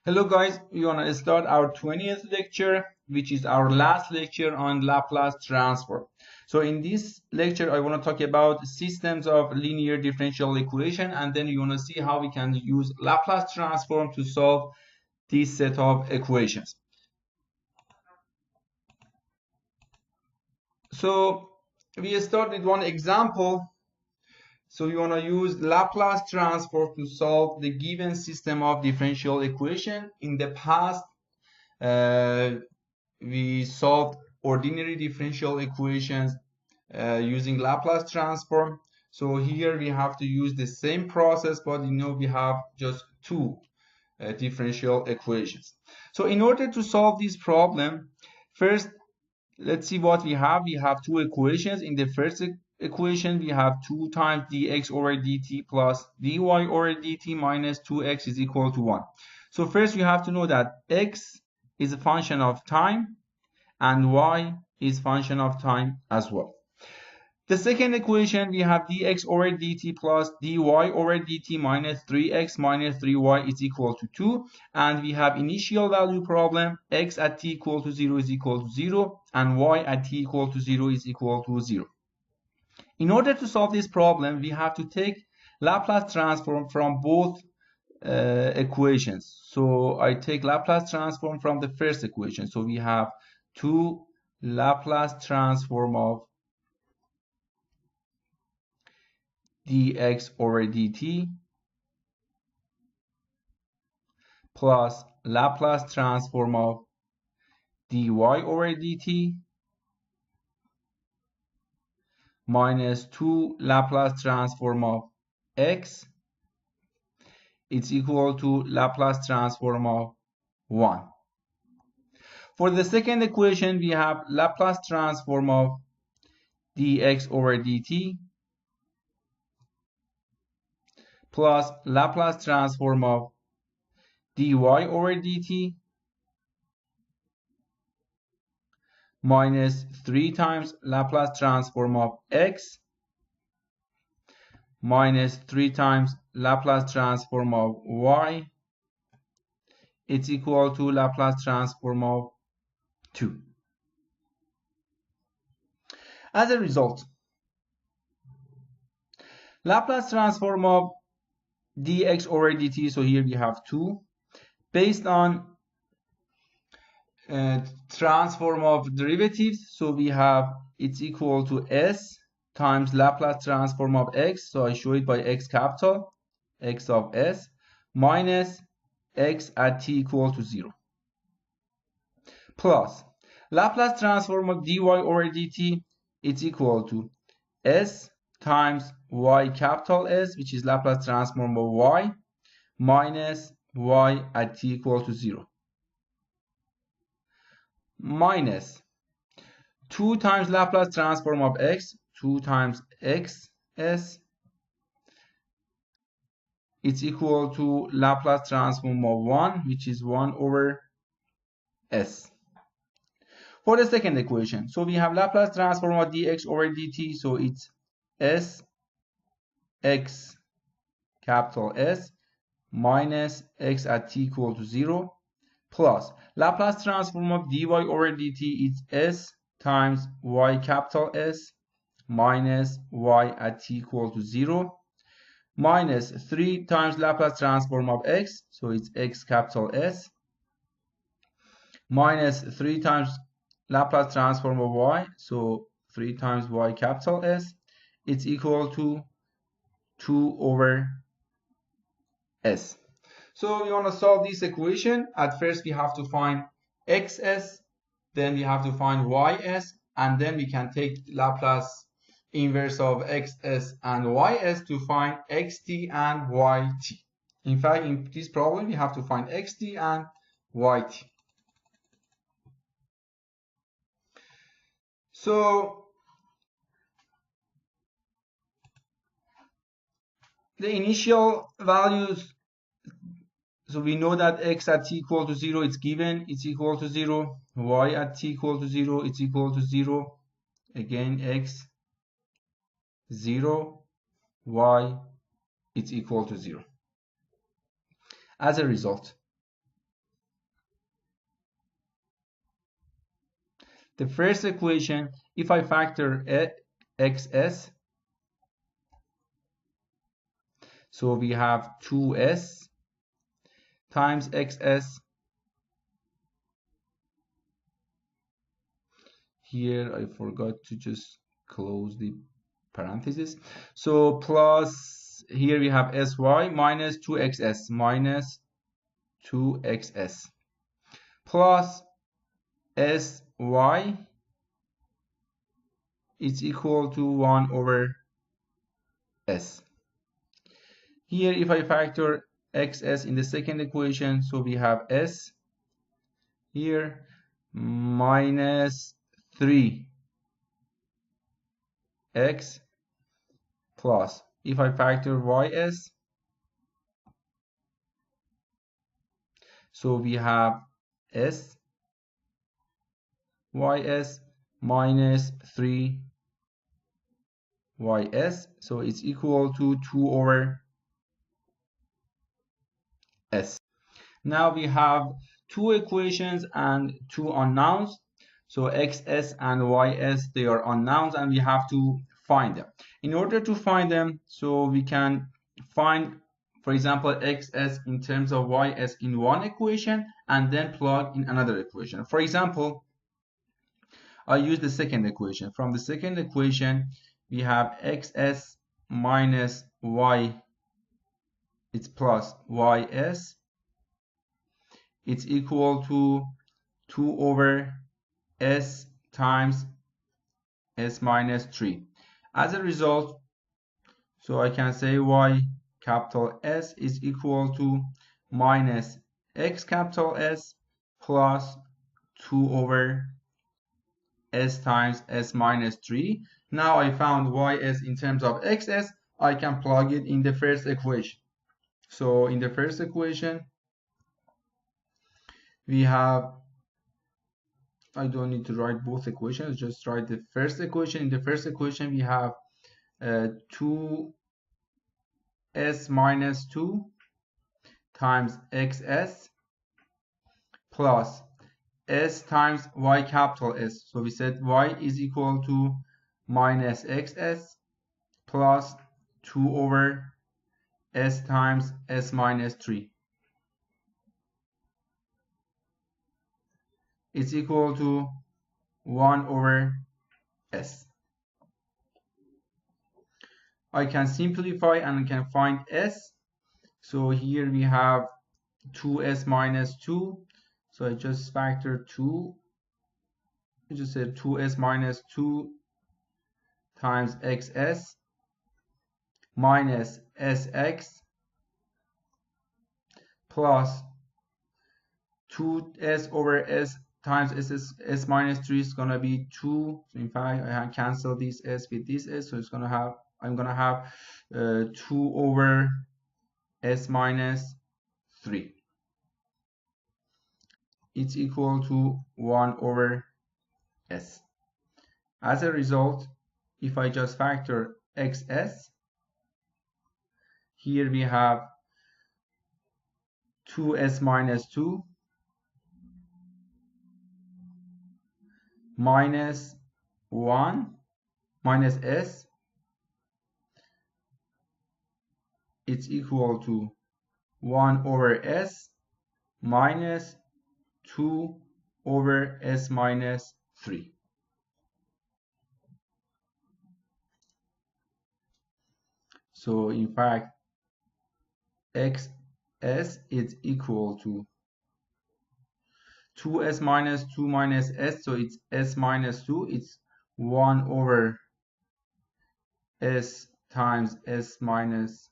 Hello guys, we want to start our 20th lecture, which is our last lecture on Laplace transform. So in this lecture, I want to talk about systems of linear differential equation, and then you want to see how we can use Laplace transform to solve this set of equations. So we start with one example. So we want to use Laplace transform to solve the given system of differential equation. In the past, we solved ordinary differential equations using Laplace transform. So here we have to use the same process, but we have just two differential equations. So in order to solve this problem, first let's see what we have. We have two equations. In the first equation, we have 2 times dx over dt plus dy over dt minus 2x is equal to 1. So first we have to know that x is a function of time and y is function of time as well. The second equation, we have dx over dt plus dy over dt minus 3x minus 3y is equal to 2. And we have initial value problem. X at t equal to 0 is equal to 0. And y at t equal to 0 is equal to 0. In order to solve this problem, we have to take Laplace transform from both equations. So I take Laplace transform from the first equation. So we have 2 Laplace transform of dx over dt plus Laplace transform of dy over dt minus 2 Laplace transform of x is equal to Laplace transform of 1. For the second equation, we have Laplace transform of dx over dt plus Laplace transform of dy over dt minus 3 times Laplace transform of x minus 3 times Laplace transform of y. It's equal to Laplace transform of 2. As a result, Laplace transform of dx over dt, so here we have 2, based on transform of derivatives, so we have it's equal to s times Laplace transform of x, so I show it by x capital, x of s, minus x at t equal to 0, plus Laplace transform of dy over dt, it's equal to s times y capital S, which is Laplace transform of y, minus y at t equal to 0, minus 2 times Laplace transform of x, 2 times x s, it's equal to Laplace transform of 1, which is 1 over s. For the second equation, so we have Laplace transform of dx over dt, so it's s x capital S minus x at t equal to 0, plus Laplace transform of dy over dt is s times y capital S minus y at t equal to 0, minus 3 times Laplace transform of x, so it's x capital S, minus 3 times Laplace transform of y, so 3 times y capital S, it's equal to 2 over s. So we want to solve this equation. At first we have to find xs, then we have to find ys, and then we can take Laplace inverse of xs and ys to find xt and yt. In fact, in this problem we have to find xt and yt. So the initial values, so we know that x at t equal to 0 is given, it's equal to 0. Y at t equal to 0, it's equal to 0. Again, x 0, y it's equal to 0. As a result, the first equation, if I factor xs, so we have 2s times xs. Here I forgot to just close the parentheses. So plus, here we have sy minus 2xs minus 2xs plus sy is equal to 1 over s. Here if I factor xs in the second equation, so we have s here minus 3x plus, if I factor ys, so we have s ys minus 3 ys, so it's equal to 2 over s. Now we have two equations and two unknowns. So xs and ys, they are unknowns and we have to find them. In order to find them, so we can find, for example, xs in terms of ys in one equation and then plug in another equation. For example, I use the second equation. From the second equation, we have xs minus y, it's plus ys, it's equal to 2 over s times s minus 3. As a result, so I can say y capital S is equal to minus x capital S plus 2 over s times s minus 3. Now I found ys in terms of xs. I can plug it in the first equation. So in the first equation, we have, I don't need to write both equations, just write the first equation. In the first equation, we have 2s minus 2 times xs plus s times y capital S. So we said y is equal to minus xs plus 2 over s times s minus 3. It's equal to 1 over s. I can simplify and can find s. So here we have 2s minus 2. So I just factor 2. I just said 2s minus 2 times xs minus sx plus 2s over s times s minus 3 is gonna be 2. So in fact, I cancel this s with this s, so it's gonna have, I'm gonna have 2 over s minus 3. It's equal to 1 over s. As a result, if I just factor xs, here we have 2s minus 2 minus 1 minus s, it's equal to 1 over s minus 2 over s minus 3. So in fact, xs is equal to 2s minus 2 minus s, so it's s minus 2, it's 1 over s times s minus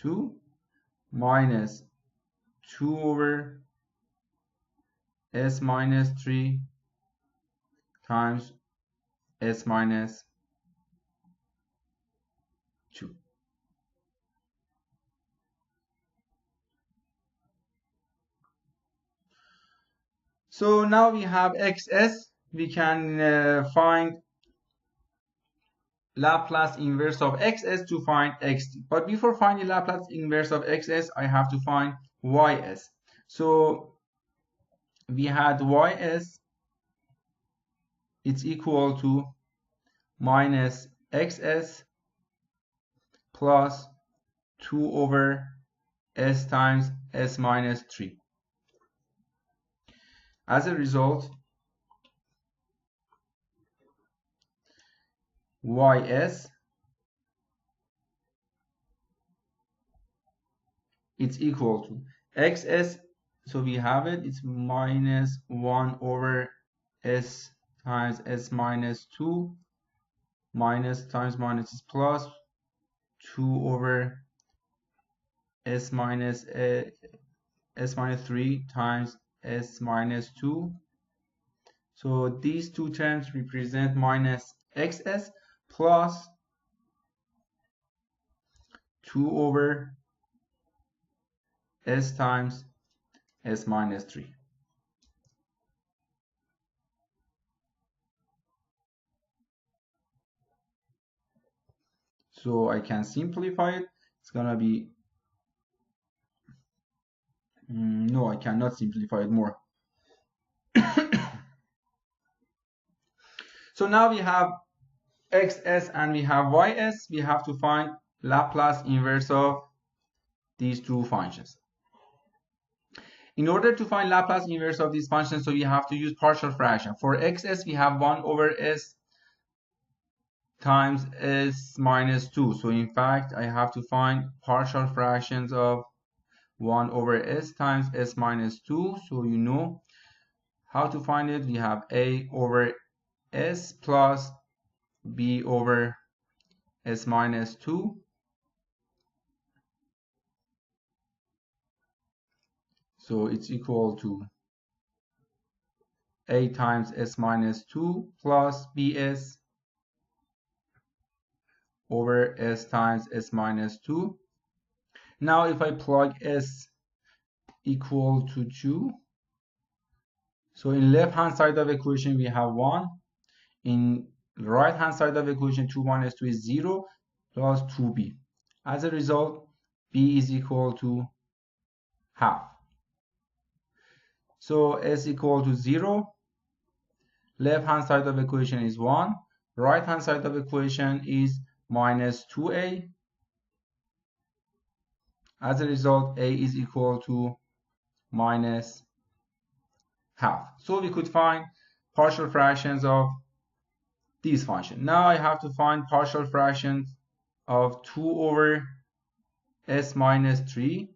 2 minus 2 over s minus 3 times s minus 2. So now we have xs, we can find Laplace inverse of xs to find xt. But before finding Laplace inverse of xs, I have to find ys. So we had ys it's equal to minus xs plus 2 over s times s minus 3. As a result, ys it's equal to xs, so we have it, it's minus 1 over s times s minus 2, minus times minus is plus 2 over s minus 3 times s minus 2. So these two terms represent minus xs plus 2 over s times s minus 3. So I can simplify it. It's gonna be, no, I cannot simplify it more. So now we have xs and we have ys. We have to find Laplace inverse of these two functions. In order to find Laplace inverse of these functions, so we have to use partial fraction. For xs, we have 1 over s times s minus 2. So in fact, I have to find partial fractions of 1 over s times s minus 2. So you know how to find it. We have a over s plus b over s minus 2. So it's equal to a times s minus 2 plus bs over s times s minus 2. Now if I plug s equal to 2, so in left hand side of equation we have 1. In right hand side of equation 2 minus 2 is 0 plus 2b. As a result, b is equal to half. So s equal to 0. Left hand side of equation is 1. Right hand side of equation is minus 2a. As a result, a is equal to minus half. So we could find partial fractions of these functions. Now I have to find partial fractions of 2 over s minus 3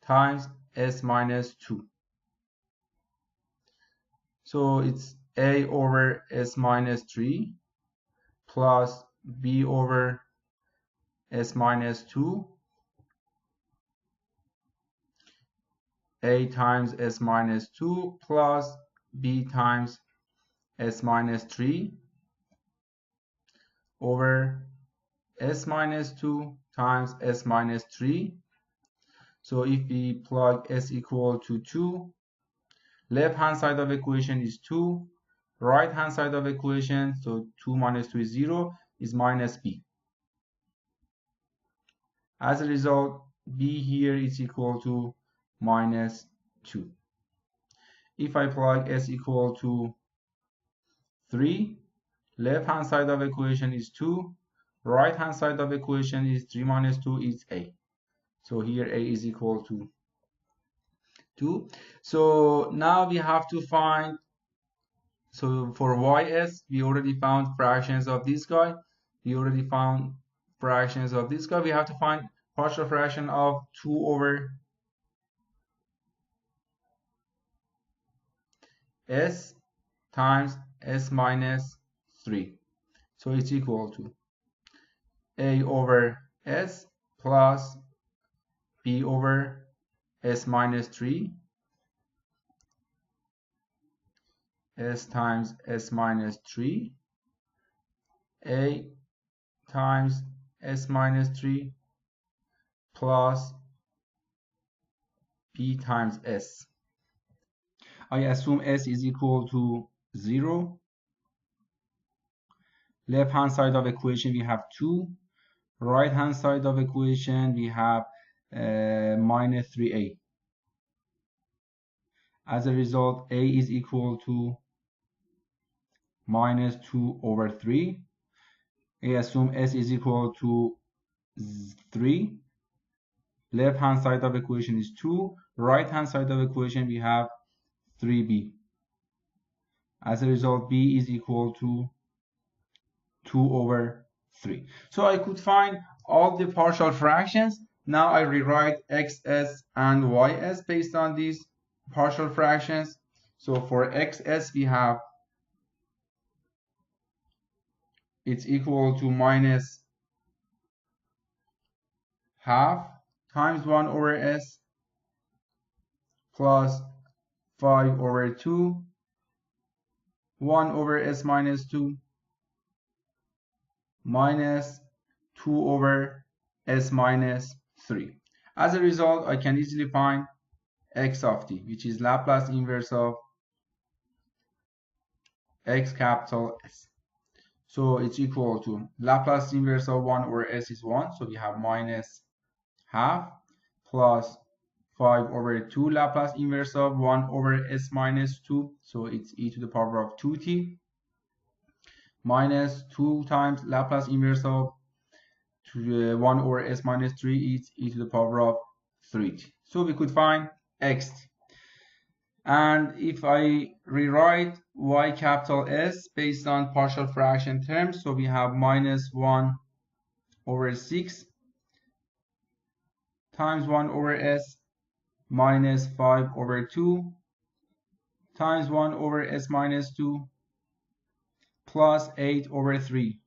times s minus 2. So it's a over s minus 3 plus b over s minus 2, a times s minus 2 plus b times s minus 3 over s minus 2 times s minus 3. So if we plug s equal to 2, left hand side of equation is 2, right hand side of equation, so 2 minus 2 is 0, is minus b. As a result, b here is equal to minus 2. If I plug s equal to 3, left hand side of equation is 2, right hand side of equation is 3 minus 2 is a. So here a is equal to 2. So now we have to find, so for ys, we already found fractions of this guy. We already found fractions of this guy. We have to find partial fraction of 2 over s times s minus 3. So it's equal to a over s plus b over s minus 3, s times s minus 3, a times s minus 3 plus b times s. I assume s is equal to 0. Left hand side of equation we have 2. Right hand side of equation we have minus 3a. As a result, a is equal to minus 2 over 3. I assume s is equal to 3. Left hand side of equation is 2. Right hand side of equation we have 3b. As a result, b is equal to 2 over 3. So I could find all the partial fractions. Now I rewrite xs and ys based on these partial fractions. So for xs we have it's equal to minus half times 1 over s plus 5 over 2, 1 over s minus 2 minus 2 over s minus 3. As a result, I can easily find x of t, which is Laplace inverse of x capital S. So it's equal to Laplace inverse of 1 over s is 1, so we have minus half plus 5 over 2 Laplace inverse of 1 over s minus 2, so it's e to the power of 2t, minus 2 times Laplace inverse of 1 over s minus 3 is e to the power of 3t. So we could find xt. And if I rewrite y capital S based on partial fraction terms, so we have minus 1 over 6 times 1 over s minus 5 over 2 times 1 over s minus 2 plus 8 over 3,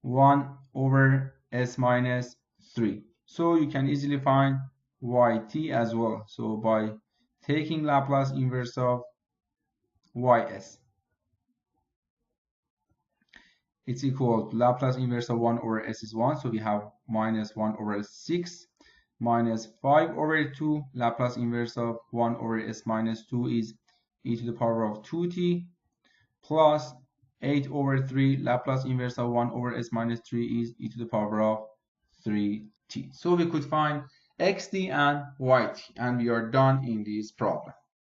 1 over s minus 3. So you can easily find yt as well. So by taking Laplace inverse of ys, it's equal to Laplace inverse of 1 over s is 1, so we have minus 1 over 6 minus 5 over 2, Laplace inverse of 1 over s minus 2 is e to the power of 2t, plus 8 over 3, Laplace inverse of 1 over s minus 3 is e to the power of 3t. So we could find xt and yt, and we are done in this problem.